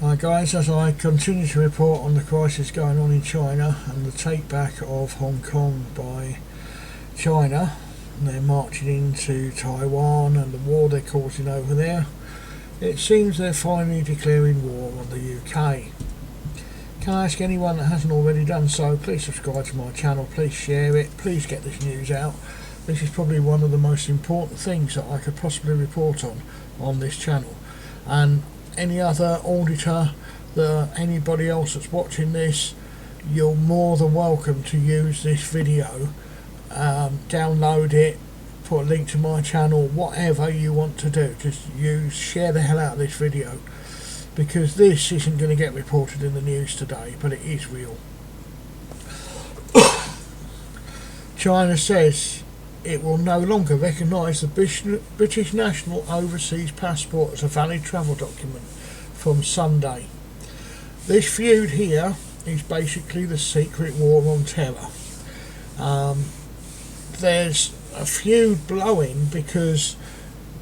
Hi guys, as I continue to report on the crisis going on in China and the take back of Hong Kong by China, they're marching into Taiwan and the war they're causing over there, it seems they're finally declaring war on the UK. Can I ask anyone that hasn't already done so, please subscribe to my channel, please share it, please get this news out. This is probably one of the most important things that I could possibly report on this channel. And any other auditor, anybody else that's watching this, you're more than welcome to use this video, download it, put a link to my channel, whatever you want to do. Just share the hell out of this video, because this isn't going to get reported in the news today, but it is real. China says it will no longer recognise the British National Overseas Passport as a valid travel document from Sunday. This feud here is basically the secret war on terror. There's a feud blowing because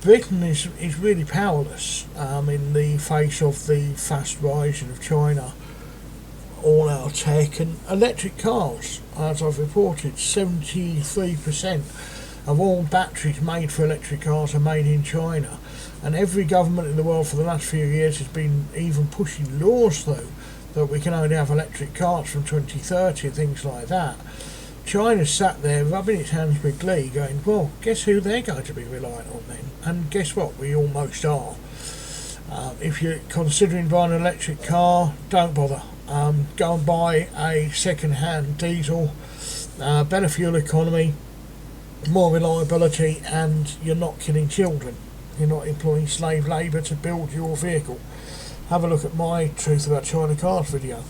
Britain is really powerless in the face of the fast rising of China, all our tech and electric cars. As I've reported, 73% of all batteries made for electric cars are made in China, and every government in the world for the last few years has been even pushing laws through that we can only have electric cars from 2030 and things like that. China sat there rubbing its hands with glee going, well, guess who they're going to be reliant on then? And guess what, we almost are. If you're considering buying an electric car, don't bother. Go and buy a second-hand diesel, better fuel economy, more reliability, and you're not killing children. You're not employing slave labour to build your vehicle. Have a look at my Truth About China Cars video.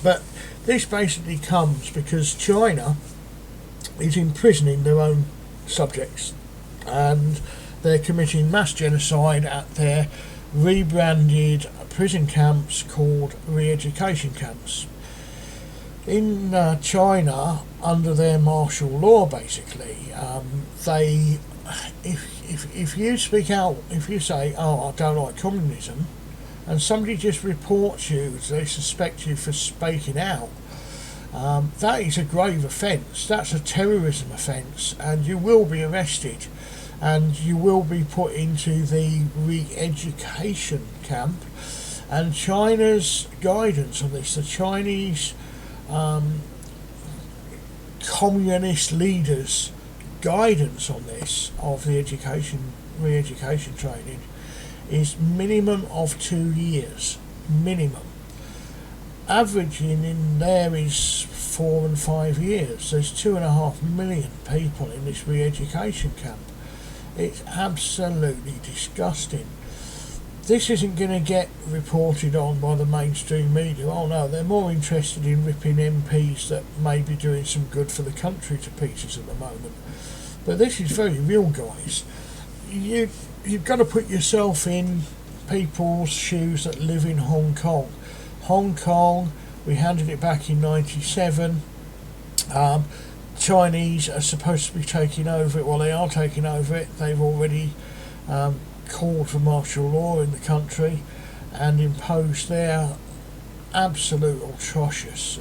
But this basically comes because China is imprisoning their own subjects, and they're committing mass genocide at their rebranded prison camps called re-education camps. In China, under their martial law, basically, if you speak out, if you say, oh, I don't like communism, and somebody just reports you, they suspect you for speaking out, that is a grave offence. That's a terrorism offence, and you will be arrested, and you will be put into the re-education camp. And China's guidance on this, the Chinese communist leaders' guidance on this, of the re-education training, is minimum of 2 years, minimum. Averaging in there is 4 and 5 years. There's 2.5 million people in this re-education camp. It's absolutely disgusting. This isn't going to get reported on by the mainstream media. Oh no, they're more interested in ripping MPs that may be doing some good for the country to pieces at the moment. But this is very real, guys. You've got to put yourself in people's shoes that live in Hong Kong. Hong Kong, we handed it back in '97. Chinese are supposed to be taking over it. Well, they are taking over it. They've already called for martial law in the country and imposed their absolute atrocious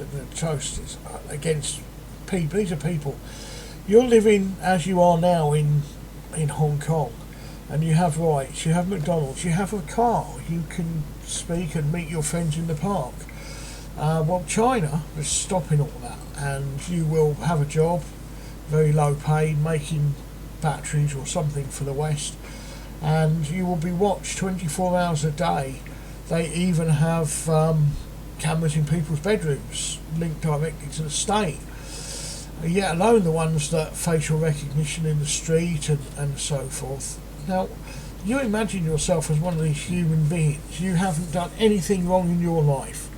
against people. These are people. You're living as you are now in Hong Kong, and you have rights, you have McDonald's, you have a car, you can speak and meet your friends in the park. Well, China is stopping all that, and you will have a job, very low paid, making batteries or something for the West, and you will be watched 24 hours a day. They even have cameras in people's bedrooms linked directly to the state, yet alone the ones that facial recognition in the street and so forth. Now, you imagine yourself as one of these human beings. You haven't done anything wrong in your life,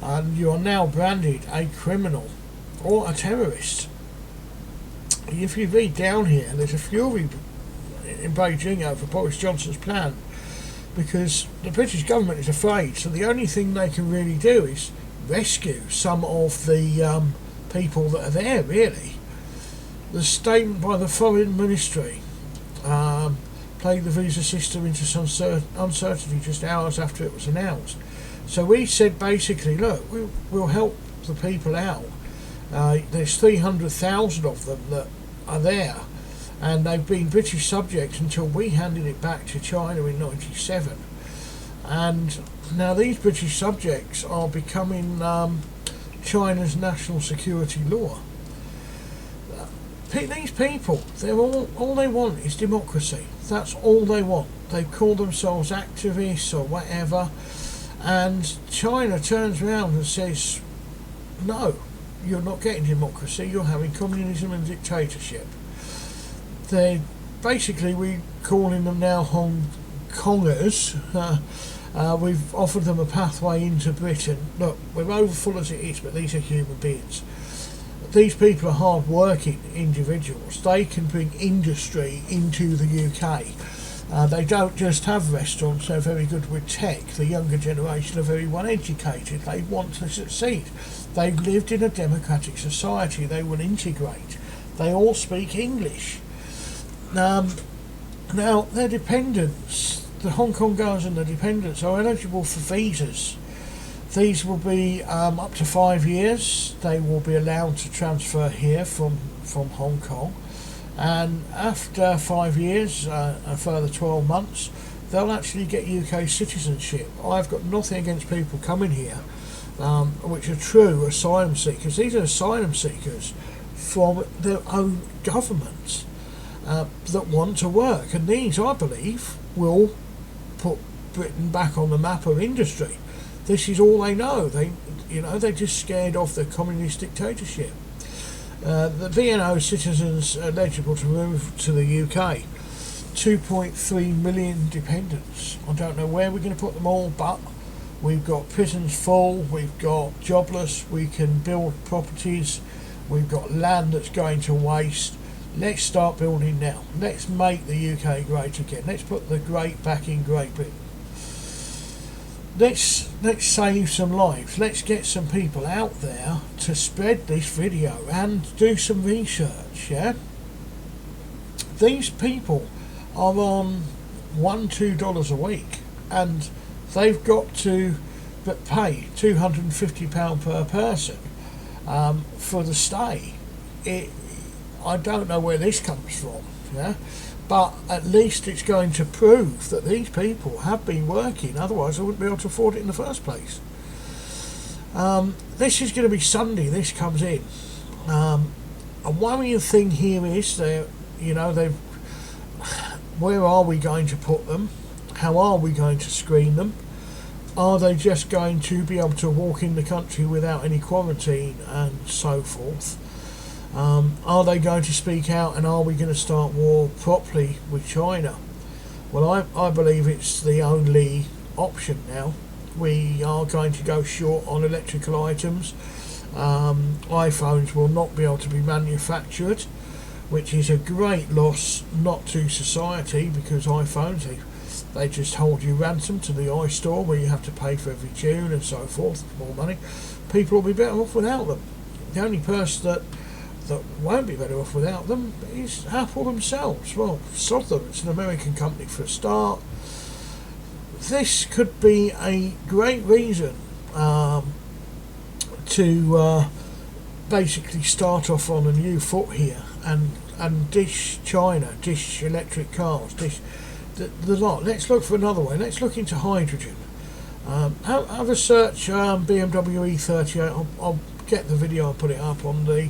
and you are now branded a criminal or a terrorist. If you read down here, there's a fury in Beijing over Boris Johnson's plan, because the British government is afraid, so the only thing they can really do is rescue some of the people that are there, really. The statement by the Foreign Ministry, plagued the visa system into some uncertainty just hours after it was announced. So we said basically, look, we'll help the people out. There's 300,000 of them that are there, and they've been British subjects until we handed it back to China in '97. And now these British subjects are becoming China's national security law. These people, they're all they want is democracy. That's all they want. They call themselves activists or whatever, and China turns around and says, no, you're not getting democracy, you're having communism and dictatorship. They basically, we're calling them now Hong Kongers. We've offered them a pathway into Britain. Look, we're overfull as it is, but these are human beings. These people are hard-working individuals. They can bring industry into the UK. They don't just have restaurants, they're very good with tech. The younger generation are very well educated. They want to succeed. They've lived in a democratic society. They will integrate. They all speak English. Now, their dependents, the Hong Kong girls and the dependents, are eligible for visas. These will be up to 5 years. They will be allowed to transfer here from Hong Kong. And after 5 years, a further 12 months, they'll actually get UK citizenship. I've got nothing against people coming here, which are true asylum seekers. These are asylum seekers from their own governments that want to work. And these, I believe, will put Britain back on the map of industry. This is all they know. They're just scared of the communist dictatorship. The BNO citizens eligible to move to the UK, 2.3 million dependents. I don't know where we're going to put them all, but we've got prisons full, we've got jobless, we can build properties, we've got land that's going to waste. Let's start building now. Let's make the UK great again. Let's put the great back in Great Britain. Let's save some lives. Let's get some people out there to spread this video and do some research. Yeah, these people are on $1-2 a week, and they've got to pay £250 per person for the stay. I don't know where this comes from. Yeah. But at least it's going to prove that these people have been working, otherwise I wouldn't be able to afford it in the first place. This is going to be Sunday, this comes in. A worrying thing here is, where are we going to put them? How are we going to screen them? Are they just going to be able to walk in the country without any quarantine and so forth? Are they going to speak out, and are we going to start war properly with China? Well, I believe it's the only option now. We are going to go short on electrical items. iPhones will not be able to be manufactured, which is a great loss, not to society, because iPhones, they just hold you ransom to the iStore, where you have to pay for every tune and so forth, more money. People will be better off without them. The only person that won't be better off without them is Apple themselves. Well, sod them, it's an American company for a start. This could be a great reason to basically start off on a new foot here and dish China, dish electric cars, dish the lot. Let's look for another way. Let's look into hydrogen. Have a search BMW E38. I'll get the video, I'll put it up on the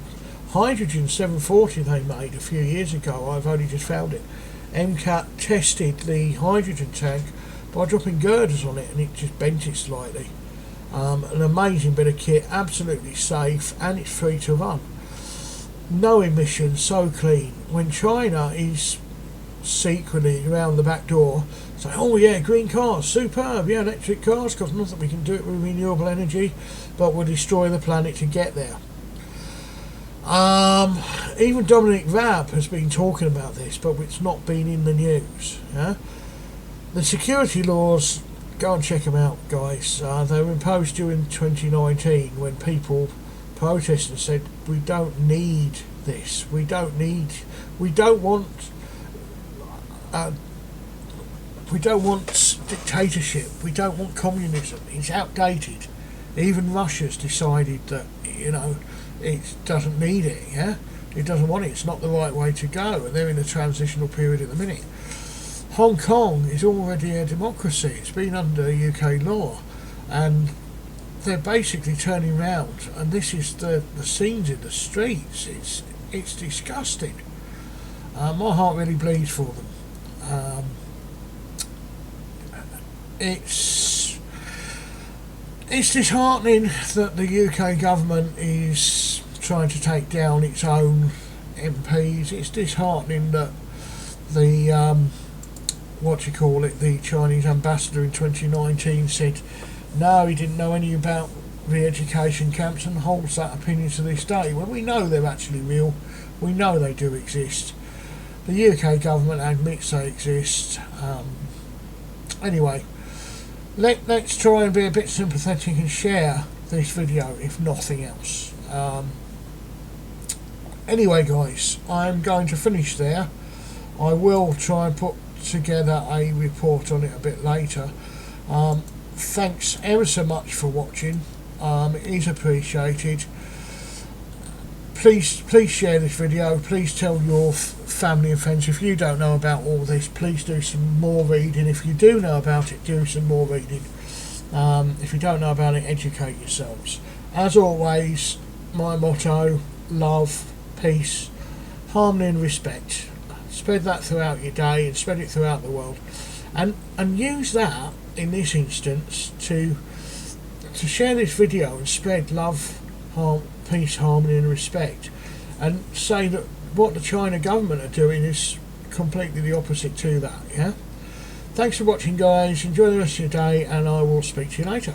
hydrogen 740 they made a few years ago. I've only just found it. MCAT tested the hydrogen tank by dropping girders on it, and it just bent it slightly. An amazing bit of kit, absolutely safe, and it's free to run. No emissions, so clean. When China is secretly around the back door saying, oh yeah, green cars, superb, yeah, electric cars, because not that we can do it with renewable energy, but we'll destroy the planet to get there. Even Dominic Raab has been talking about this, but it's not been in the news. Yeah? The security laws, go and check them out, guys. They were imposed during 2019 when people protested and said, we don't need this. We don't want We don't want dictatorship. We don't want communism. It's outdated. Even Russia's decided that, you know, it doesn't need it. Yeah, it doesn't want it. It's not the right way to go, and they're in a transitional period at the minute. Hong Kong is already a democracy. It's been under UK law, and they're basically turning round, and this is the scenes in the streets. It's disgusting. My heart really bleeds for them. It's disheartening that the UK government is trying to take down its own MPs. It's disheartening that the the Chinese ambassador in 2019 said no, he didn't know anything about re-education camps, and holds that opinion to this day. Well, we know they're actually real. We know they do exist. The UK government admits they exist. Anyway, let's try and be a bit sympathetic and share this video, if nothing else. Anyway, guys, I'm going to finish there. I will try and put together a report on it a bit later. Thanks ever so much for watching. It is appreciated. Please share this video. Please tell your family and friends. If you don't know about all this, please do some more reading. If you do know about it, do some more reading. If you don't know about it, educate yourselves. As always, my motto: love, peace, harmony and respect. Spread that throughout your day and spread it throughout the world, and use that in this instance to share this video and spread love, peace, harmony and respect, and say that what the China government are doing is completely the opposite to that. Yeah. Thanks for watching, guys. Enjoy the rest of your day, and I will speak to you later.